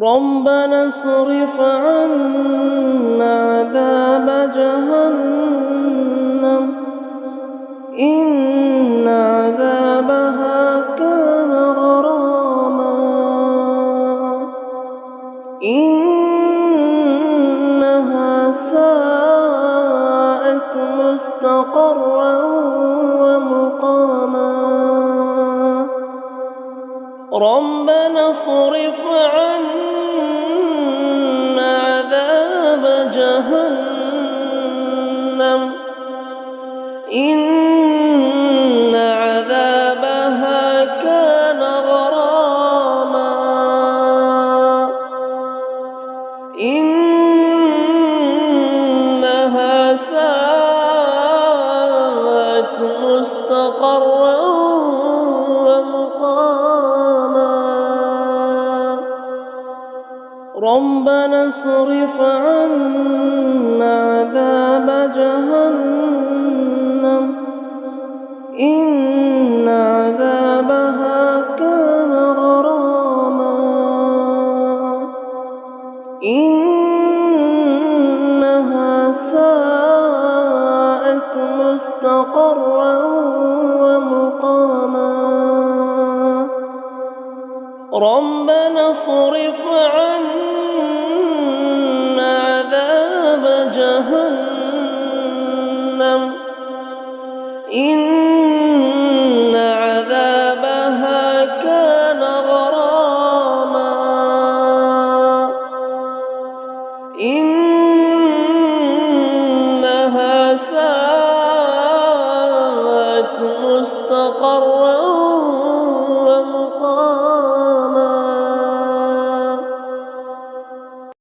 ربنا اصرف عنا عذاب جهنم إن عذابها كان غراما إنها ساءت مستقرا ومقاما ربنا اصرف عنا عذاب جهنم إن عذابها كان غراما إنها ساءت مستقرا ومقاما ربنا اصرف عنا عذاب جهنم إن عذابها كان غراما إنها ساءت مستقرا ومقاما ربنا اصرف عنا عذاب جهنم